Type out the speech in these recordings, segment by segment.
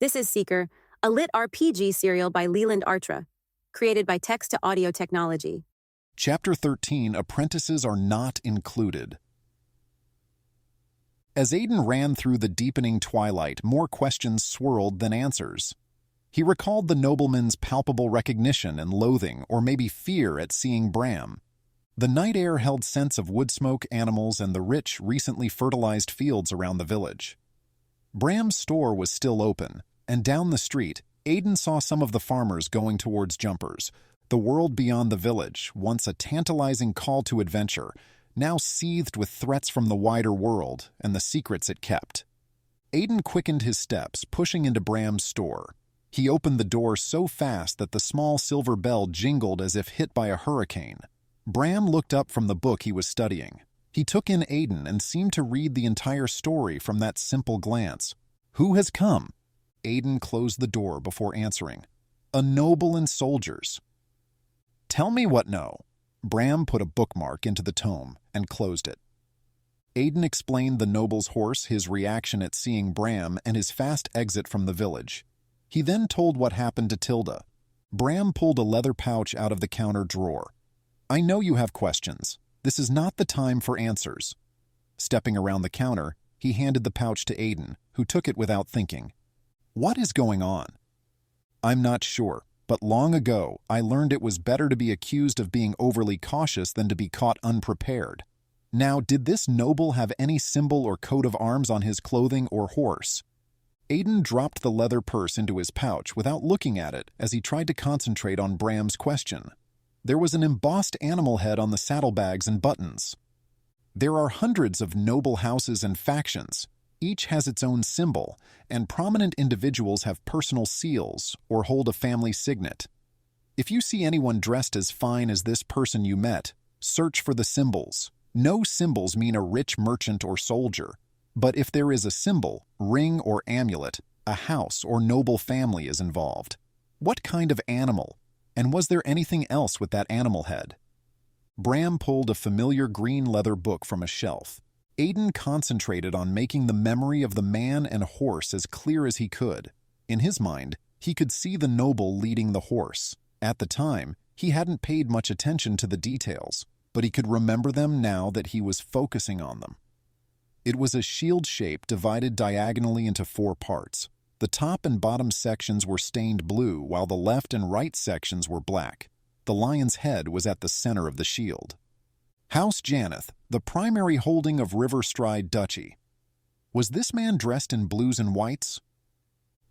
This is Seeker, a LitRPG serial by Leland Artra, created by text-to-audio technology. Chapter 13, Apprentices Are Not Included. As Aiden ran through the deepening twilight, more questions swirled than answers. He recalled the nobleman's palpable recognition and loathing, or maybe fear, at seeing Bram. The night air held scents of wood smoke, animals, and the rich, recently fertilized fields around the village. Bram's store was still open, and down the street, Aiden saw some of the farmers going towards Jumpers, the world beyond the village, once a tantalizing call to adventure, now seethed with threats from the wider world and the secrets it kept. Aiden quickened his steps, pushing into Bram's store. He opened the door so fast that the small silver bell jingled as if hit by a hurricane. Bram looked up from the book he was studying. He took in Aiden and seemed to read the entire story from that simple glance. "Who has come?" Aiden closed the door before answering. "A noble and soldiers." "Tell me what no." Bram put a bookmark into the tome and closed it. Aiden explained the noble's horse, his reaction at seeing Bram, and his fast exit from the village. He then told what happened to Tilda. Bram pulled a leather pouch out of the counter drawer. "I know you have questions. This is not the time for answers." Stepping around the counter, he handed the pouch to Aiden, who took it without thinking. "What is going on?" "I'm not sure, but long ago I learned it was better to be accused of being overly cautious than to be caught unprepared. Now, did this noble have any symbol or coat of arms on his clothing or horse?" Aiden dropped the leather purse into his pouch without looking at it as he tried to concentrate on Bram's question. There was an embossed animal head on the saddlebags and buttons. There are hundreds of noble houses and factions. Each has its own symbol, and prominent individuals have personal seals or hold a family signet. If you see anyone dressed as fine as this person you met, search for the symbols. No symbols mean a rich merchant or soldier, but if there is a symbol, ring or amulet, a house or noble family is involved. What kind of animal? And was there anything else with that animal head? Bram pulled a familiar green leather book from a shelf. Aiden concentrated on making the memory of the man and horse as clear as he could. In his mind, he could see the noble leading the horse. At the time, he hadn't paid much attention to the details, but he could remember them now that he was focusing on them. It was a shield shape divided diagonally into 4 parts. The top and bottom sections were stained blue, while the left and right sections were black. The lion's head was at the center of the shield. House Janeth, the primary holding of Riverstride Duchy. Was this man dressed in blues and whites?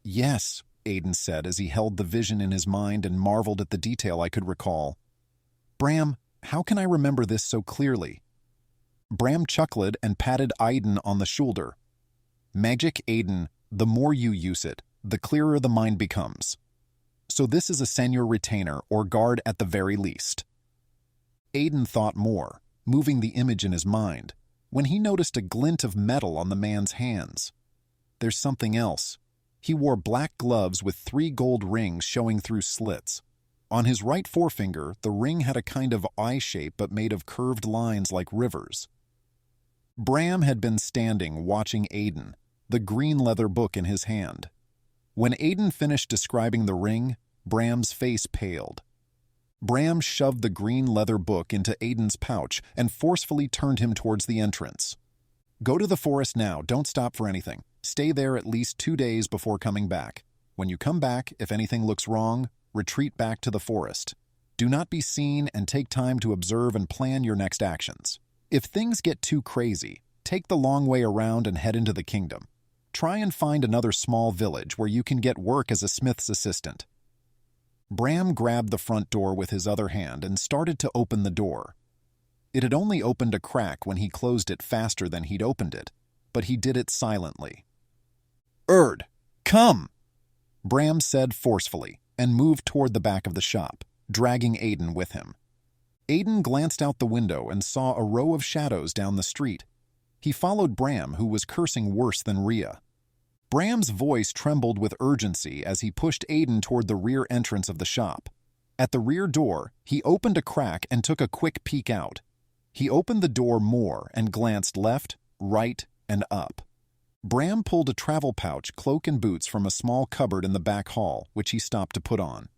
"Yes," Aiden said as he held the vision in his mind and marveled at the detail I could recall. "Bram, how can I remember this so clearly?" Bram chuckled and patted Aiden on the shoulder. "Magic, Aiden. The more you use it, the clearer the mind becomes. So this is a senior retainer or guard at the very least." Aiden thought more, moving the image in his mind, when he noticed a glint of metal on the man's hands. There's something else. He wore black gloves with 3 gold rings showing through slits. On his right forefinger, the ring had a kind of eye shape but made of curved lines like rivers. Bram had been standing watching Aiden, the green leather book in his hand. When Aiden finished describing the ring, Bram's face paled. Bram shoved the green leather book into Aiden's pouch and forcefully turned him towards the entrance. "Go to the forest now. Don't stop for anything. Stay there at least 2 days before coming back. When you come back, if anything looks wrong, retreat back to the forest. Do not be seen and take time to observe and plan your next actions. If things get too crazy, take the long way around and head into the kingdom. Try and find another small village where you can get work as a smith's assistant." Bram grabbed the front door with his other hand and started to open the door. It had only opened a crack when he closed it faster than he'd opened it, but he did it silently. Come!" Bram said forcefully and moved toward the back of the shop, dragging Aiden with him. Aiden glanced out the window and saw a row of shadows down the street. He followed Bram, who was cursing worse than Rhea. Bram's voice trembled with urgency as he pushed Aiden toward the rear entrance of the shop. At the rear door, he opened a crack and took a quick peek out. He opened the door more and glanced left, right, and up. Bram pulled a travel pouch, cloak, and boots from a small cupboard in the back hall, which he stopped to put on.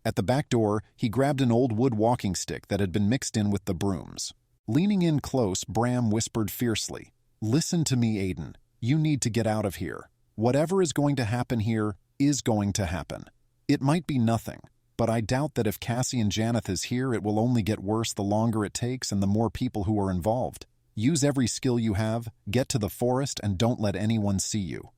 At the back door, he grabbed an old wood walking stick that had been mixed in with the brooms. Leaning in close, Bram whispered fiercely, "Listen to me, Aiden. You need to get out of here. Whatever is going to happen here is going to happen. It might be nothing, but I doubt that if Cassian Janeth is here, it will only get worse the longer it takes and the more people who are involved. Use every skill you have, get to the forest, and don't let anyone see you."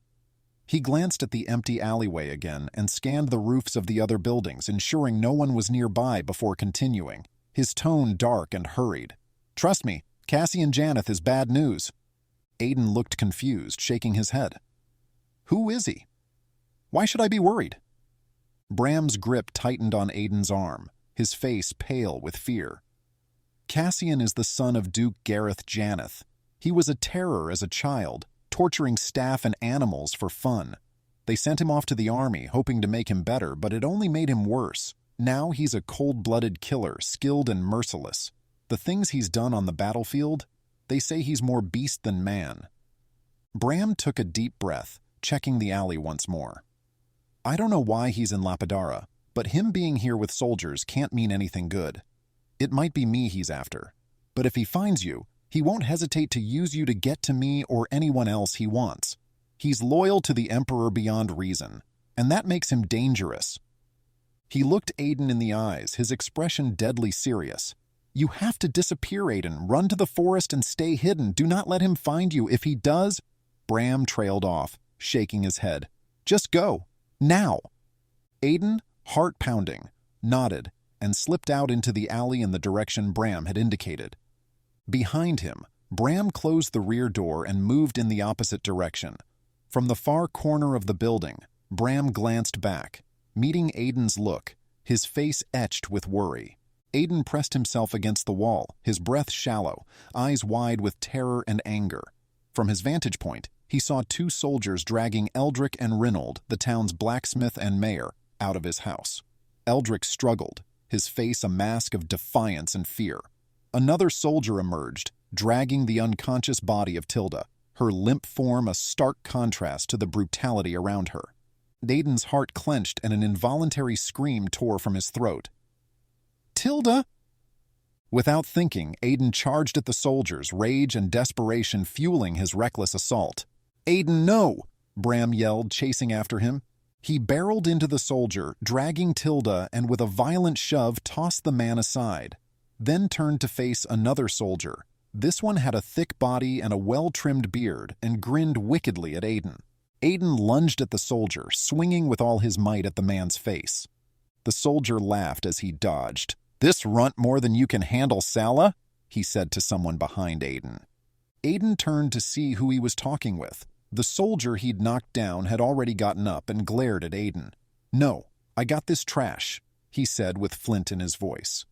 He glanced at the empty alleyway again and scanned the roofs of the other buildings, ensuring no one was nearby before continuing, his tone dark and hurried. "Trust me, Cassian Janeth is bad news." Aiden looked confused, shaking his head. "Who is he? Why should I be worried?" Bram's grip tightened on Aiden's arm, his face pale with fear. "Cassian is the son of Duke Gareth Janeth. He was a terror as a child, torturing staff and animals for fun. They sent him off to the army, hoping to make him better, but it only made him worse. Now he's a cold-blooded killer, skilled and merciless. The things he's done on the battlefield, they say he's more beast than man." Bram took a deep breath, checking the alley once more. "I don't know why he's in Lapidara, but him being here with soldiers can't mean anything good. It might be me he's after. But if he finds you, he won't hesitate to use you to get to me or anyone else he wants. He's loyal to the Emperor beyond reason, and that makes him dangerous." He looked Aiden in the eyes, his expression deadly serious. "You have to disappear, Aiden. Run to the forest and stay hidden. Do not let him find you. If he does—" Bram trailed off, shaking his head. "Just go. Now." Aiden, heart pounding, nodded and slipped out into the alley in the direction Bram had indicated. Behind him, Bram closed the rear door and moved in the opposite direction. From the far corner of the building, Bram glanced back, meeting Aiden's look, his face etched with worry. Aiden pressed himself against the wall, his breath shallow, eyes wide with terror and anger. From his vantage point, he saw two soldiers dragging Eldrick and Reynold, the town's blacksmith and mayor, out of his house. Eldrick struggled, his face a mask of defiance and fear. Another soldier emerged, dragging the unconscious body of Tilda, her limp form a stark contrast to the brutality around her. Aiden's heart clenched and an involuntary scream tore from his throat. "Tilda!" Without thinking, Aiden charged at the soldiers, rage and desperation fueling his reckless assault. "Aiden, no!" Bram yelled, chasing after him. He barreled into the soldier, dragging Tilda, and with a violent shove tossed the man aside, then turned to face another soldier. This one had a thick body and a well-trimmed beard and grinned wickedly at Aiden. Aiden lunged at the soldier, swinging with all his might at the man's face. The soldier laughed as he dodged. "This runt more than you can handle, Sala," he said to someone behind Aiden. Aiden turned to see who he was talking with. The soldier he'd knocked down had already gotten up and glared at Aiden. "No, I got this trash," he said with flint in his voice.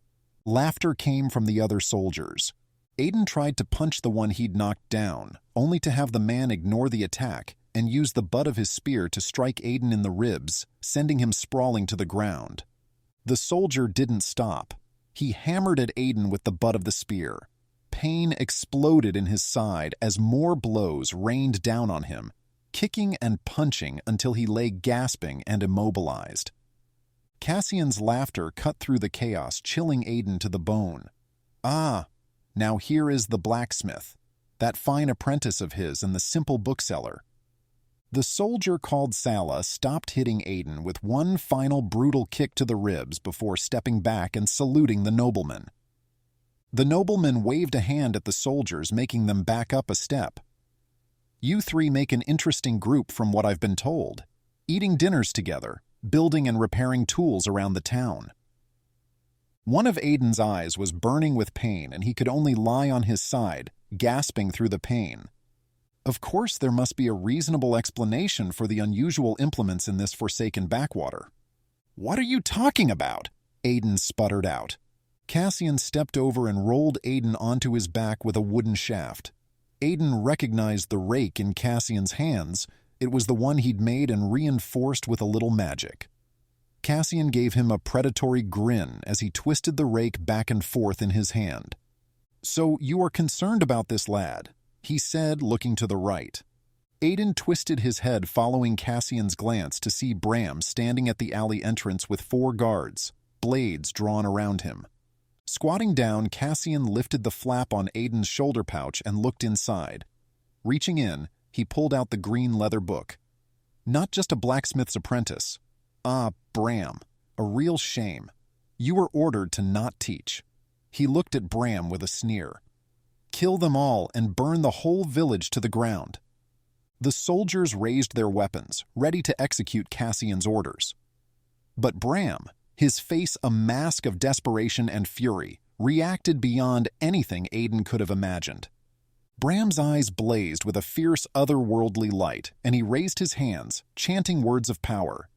Laughter came from the other soldiers. Aiden tried to punch the one he'd knocked down, only to have the man ignore the attack and use the butt of his spear to strike Aiden in the ribs, sending him sprawling to the ground. The soldier didn't stop. He hammered at Aiden with the butt of the spear. Pain exploded in his side as more blows rained down on him, kicking and punching until he lay gasping and immobilized. Cassian's laughter cut through the chaos, chilling Aiden to the bone. "Ah, now here is the blacksmith, that fine apprentice of his and the simple bookseller." The soldier called Sala stopped hitting Aiden with one final brutal kick to the ribs before stepping back and saluting the nobleman. The nobleman waved a hand at the soldiers, making them back up a step. "You three make an interesting group from what I've been told, eating dinners together, building and repairing tools around the town." One of Aiden's eyes was burning with pain and he could only lie on his side, gasping through the pain. Of course there must be a reasonable explanation for the unusual implements in this forsaken backwater. "What are you talking about?" Aiden sputtered out. Cassian stepped over and rolled Aiden onto his back with a wooden shaft. Aiden recognized the rake in Cassian's hands. It was the one he'd made and reinforced with a little magic. Cassian gave him a predatory grin as he twisted the rake back and forth in his hand. "So you are concerned about this lad," he said, looking to the right. Aiden twisted his head following Cassian's glance to see Bram standing at the alley entrance with 4 guards, blades drawn around him. Squatting down, Cassian lifted the flap on Aiden's shoulder pouch and looked inside. Reaching in, he pulled out the green leather book. Not just a blacksmith's apprentice. Ah, Bram, a real shame. You were ordered to not teach. He looked at Bram with a sneer. Kill them all and burn the whole village to the ground. The soldiers raised their weapons, ready to execute Cassian's orders. But Bram, his face a mask of desperation and fury, reacted beyond anything Aiden could have imagined. Bram's eyes blazed with a fierce otherworldly light, and he raised his hands, chanting words of power.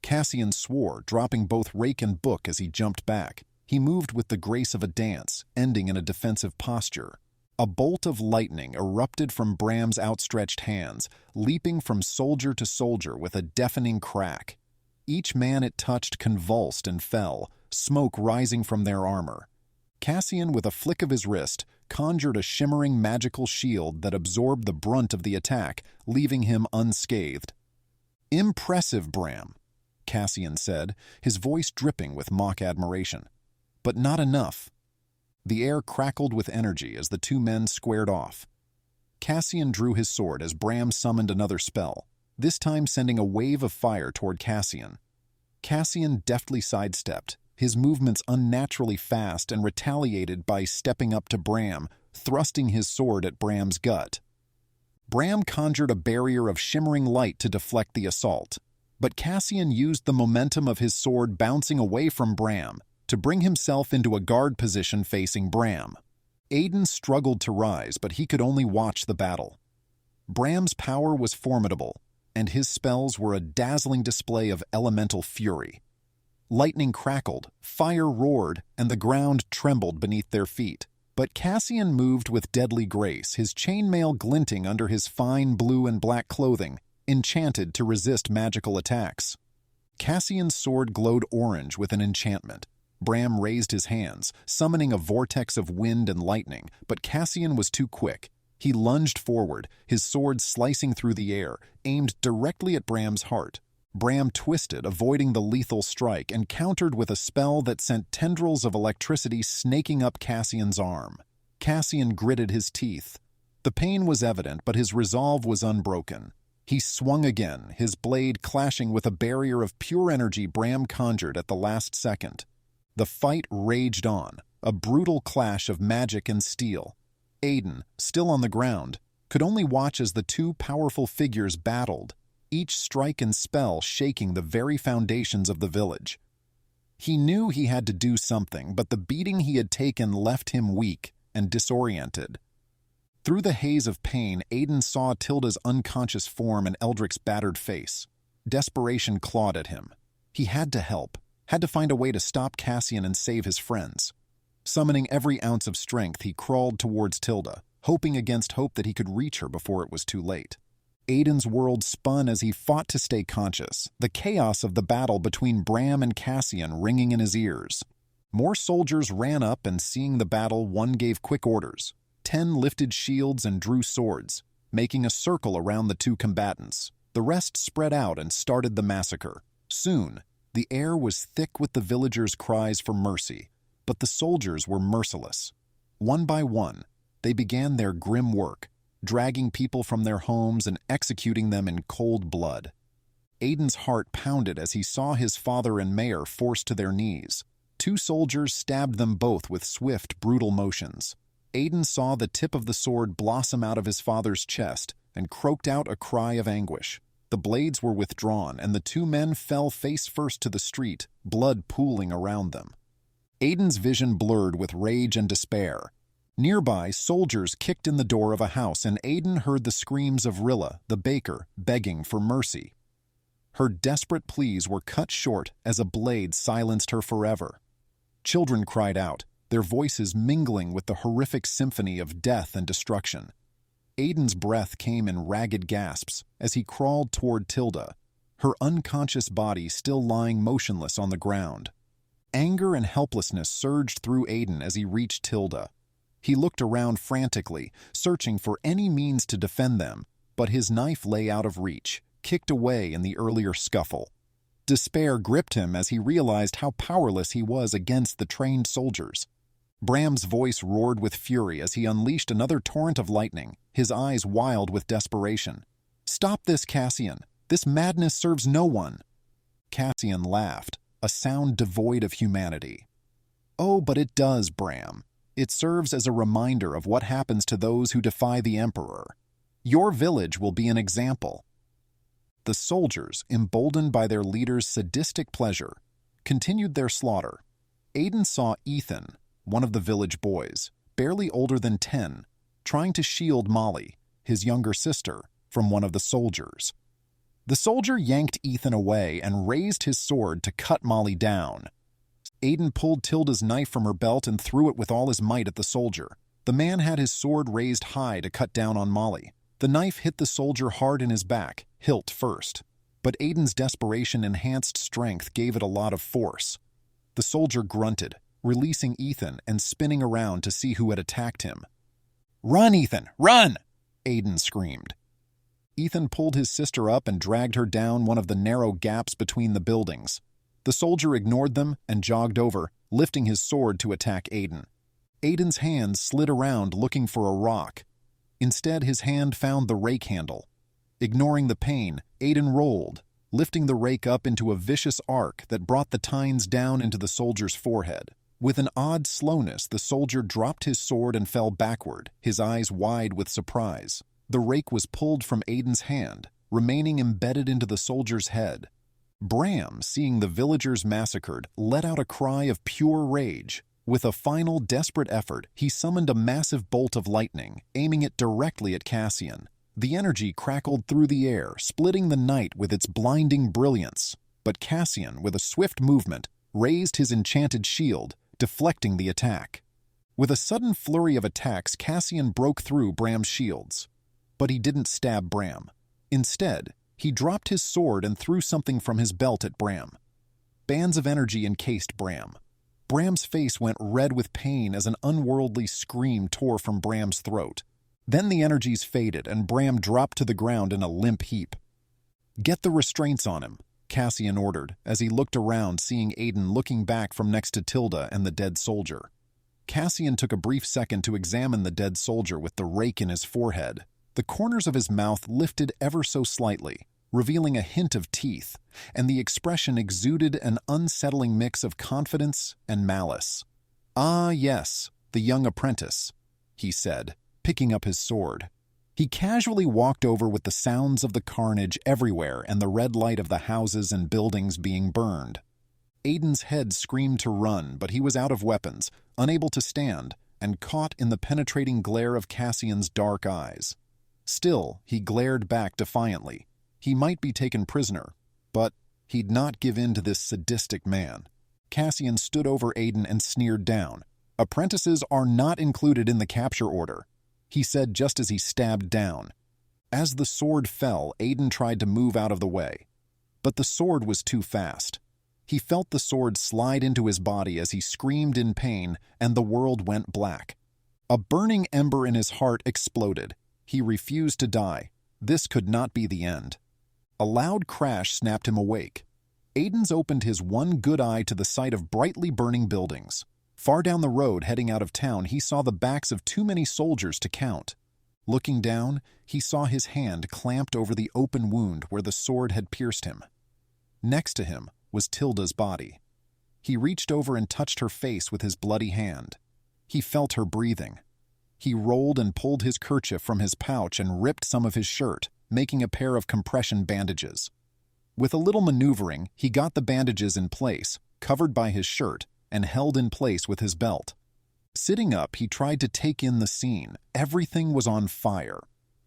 Cassian swore, dropping both rake and book as he jumped back. He moved with the grace of a dance, ending in a defensive posture. A bolt of lightning erupted from Bram's outstretched hands, leaping from soldier to soldier with a deafening crack. Each man it touched convulsed and fell, smoke rising from their armor. Cassian, with a flick of his wrist, conjured a shimmering magical shield that absorbed the brunt of the attack, leaving him unscathed. "Impressive, Bram," Cassian said, his voice dripping with mock admiration. "But not enough." The air crackled with energy as the 2 men squared off. Cassian drew his sword as Bram summoned another spell, this time sending a wave of fire toward Cassian. Cassian deftly sidestepped, his movements unnaturally fast, and retaliated by stepping up to Bram, thrusting his sword at Bram's gut. Bram conjured a barrier of shimmering light to deflect the assault, but Cassian used the momentum of his sword bouncing away from Bram to bring himself into a guard position facing Bram. Aiden struggled to rise, but he could only watch the battle. Bram's power was formidable, and his spells were a dazzling display of elemental fury. Lightning crackled, fire roared, and the ground trembled beneath their feet. But Cassian moved with deadly grace, his chainmail glinting under his fine blue and black clothing, enchanted to resist magical attacks. Cassian's sword glowed orange with an enchantment. Bram raised his hands, summoning a vortex of wind and lightning, but Cassian was too quick. He lunged forward, his sword slicing through the air, aimed directly at Bram's heart. Bram twisted, avoiding the lethal strike, and countered with a spell that sent tendrils of electricity snaking up Cassian's arm. Cassian gritted his teeth. The pain was evident, but his resolve was unbroken. He swung again, his blade clashing with a barrier of pure energy Bram conjured at the last second. The fight raged on, a brutal clash of magic and steel. Aiden, still on the ground, could only watch as the 2 powerful figures battled, each strike and spell shaking the very foundations of the village. He knew he had to do something, but the beating he had taken left him weak and disoriented. Through the haze of pain, Aiden saw Tilda's unconscious form and Eldric's battered face. Desperation clawed at him. He had to help, had to find a way to stop Cassian and save his friends. Summoning every ounce of strength, he crawled towards Tilda, hoping against hope that he could reach her before it was too late. Aiden's world spun as he fought to stay conscious, the chaos of the battle between Bram and Cassian ringing in his ears. More soldiers ran up, and seeing the battle, one gave quick orders. 10 lifted shields and drew swords, making a circle around the 2 combatants. The rest spread out and started the massacre. Soon, the air was thick with the villagers' cries for mercy, but the soldiers were merciless. One by one, they began their grim work, dragging people from their homes and executing them in cold blood. Aiden's heart pounded as he saw his father and mayor forced to their knees. 2 soldiers stabbed them both with swift, brutal motions. Aiden saw the tip of the sword blossom out of his father's chest and croaked out a cry of anguish. The blades were withdrawn, and the 2 men fell face first to the street, blood pooling around them. Aiden's vision blurred with rage and despair. Nearby, soldiers kicked in the door of a house, and Aiden heard the screams of Rilla, the baker, begging for mercy. Her desperate pleas were cut short as a blade silenced her forever. Children cried out, their voices mingling with the horrific symphony of death and destruction. Aiden's breath came in ragged gasps as he crawled toward Tilda, her unconscious body still lying motionless on the ground. Anger and helplessness surged through Aiden as he reached Tilda. He looked around frantically, searching for any means to defend them, but his knife lay out of reach, kicked away in the earlier scuffle. Despair gripped him as he realized how powerless he was against the trained soldiers. Bram's voice roared with fury as he unleashed another torrent of lightning, his eyes wild with desperation. "Stop this, Cassian! This madness serves no one!" Cassian laughed, a sound devoid of humanity. "Oh, but it does, Bram. It serves as a reminder of what happens to those who defy the Emperor. Your village will be an example." The soldiers, emboldened by their leader's sadistic pleasure, continued their slaughter. Aiden saw Ethan, one of the village boys, barely older than 10, trying to shield Molly, his younger sister, from one of the soldiers. The soldier yanked Ethan away and raised his sword to cut Molly down. Aiden pulled Tilda's knife from her belt and threw it with all his might at the soldier. The man had his sword raised high to cut down on Molly. The knife hit the soldier hard in his back, hilt first. But Aiden's desperation-enhanced strength gave it a lot of force. The soldier grunted, releasing Ethan and spinning around to see who had attacked him. "Run, Ethan, run!" Aiden screamed. Ethan pulled his sister up and dragged her down one of the narrow gaps between the buildings. The soldier ignored them and jogged over, lifting his sword to attack Aiden. Aiden's hand slid around looking for a rock. Instead, his hand found the rake handle. Ignoring the pain, Aiden rolled, lifting the rake up into a vicious arc that brought the tines down into the soldier's forehead. With an odd slowness, the soldier dropped his sword and fell backward, his eyes wide with surprise. The rake was pulled from Aiden's hand, remaining embedded into the soldier's head. Bram, seeing the villagers massacred, let out a cry of pure rage. With a final desperate effort, he summoned a massive bolt of lightning, aiming it directly at Cassian. The energy crackled through the air, splitting the night with its blinding brilliance. But Cassian, with a swift movement, raised his enchanted shield, deflecting the attack. With a sudden flurry of attacks, Cassian broke through Bram's shields. But he didn't stab Bram. Instead, he dropped his sword and threw something from his belt at Bram. Bands of energy encased Bram. Bram's face went red with pain as an unworldly scream tore from Bram's throat. Then the energies faded and Bram dropped to the ground in a limp heap. "Get the restraints on him," Cassian ordered as he looked around, seeing Aiden looking back from next to Tilda and the dead soldier. Cassian took a brief second to examine the dead soldier with the rake in his forehead. The corners of his mouth lifted ever so slightly, revealing a hint of teeth, and the expression exuded an unsettling mix of confidence and malice. "Ah, yes, the young apprentice," he said, picking up his sword. He casually walked over with the sounds of the carnage everywhere and the red light of the houses and buildings being burned. Aiden's head screamed to run, but he was out of weapons, unable to stand, and caught in the penetrating glare of Cassian's dark eyes. Still, he glared back defiantly. He might be taken prisoner, but he'd not give in to this sadistic man. Cassian stood over Aiden and sneered down. "Apprentices are not included in the capture order," he said just as he stabbed down. As the sword fell, Aiden tried to move out of the way. But the sword was too fast. He felt the sword slide into his body as he screamed in pain, and the world went black. A burning ember in his heart exploded. He refused to die. This could not be the end. A loud crash snapped him awake. Aiden's opened his one good eye to the sight of brightly burning buildings. Far down the road, heading out of town, he saw the backs of too many soldiers to count. Looking down, he saw his hand clamped over the open wound where the sword had pierced him. Next to him was Tilda's body. He reached over and touched her face with his bloody hand. He felt her breathing. He rolled and pulled his kerchief from his pouch and ripped some of his shirt, making a pair of compression bandages. With a little maneuvering, he got the bandages in place, covered by his shirt, and held in place with his belt. Sitting up, he tried to take in the scene. Everything was on fire,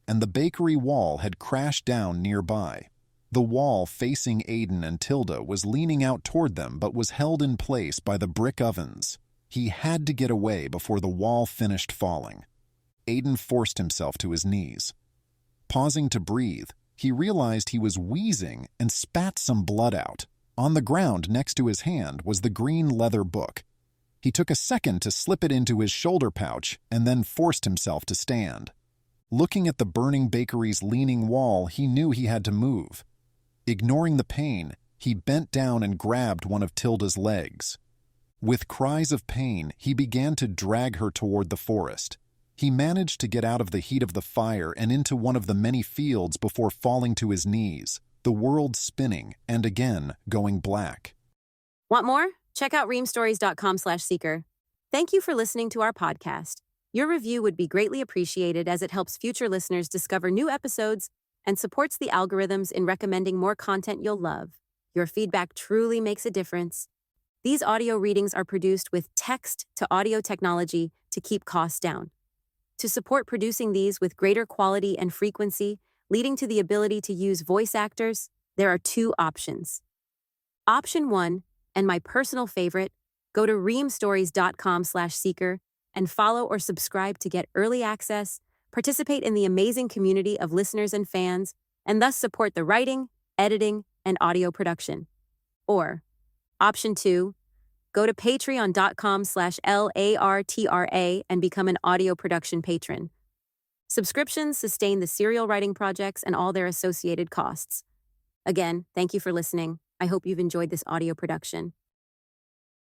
and the bakery wall had crashed down nearby. The wall facing Aiden and Tilda was leaning out toward them but was held in place by the brick ovens. He had to get away before the wall finished falling. Aiden forced himself to his knees. Pausing to breathe, he realized he was wheezing and spat some blood out. On the ground next to his hand was the green leather book. He took a second to slip it into his shoulder pouch and then forced himself to stand. Looking at the burning bakery's leaning wall, he knew he had to move. Ignoring the pain, he bent down and grabbed one of Tilda's legs. With cries of pain, he began to drag her toward the forest. He managed to get out of the heat of the fire and into one of the many fields before falling to his knees, the world spinning and again going black. Want more? Check out reamstories.com/seeker. Thank you for listening to our podcast. Your review would be greatly appreciated as it helps future listeners discover new episodes and supports the algorithms in recommending more content you'll love. Your feedback truly makes a difference. These audio readings are produced with text-to-audio technology to keep costs down. To support producing these with greater quality and frequency, leading to the ability to use voice actors, there are two options. Option 1, and my personal favorite, go to reamstories.com/seeker and follow or subscribe to get early access, participate in the amazing community of listeners and fans, and thus support the writing, editing, and audio production. Or, Option 2, go to patreon.com/LARTRA and become an audio production patron. Subscriptions sustain the serial writing projects and all their associated costs. Again, thank you for listening. I hope you've enjoyed this audio production.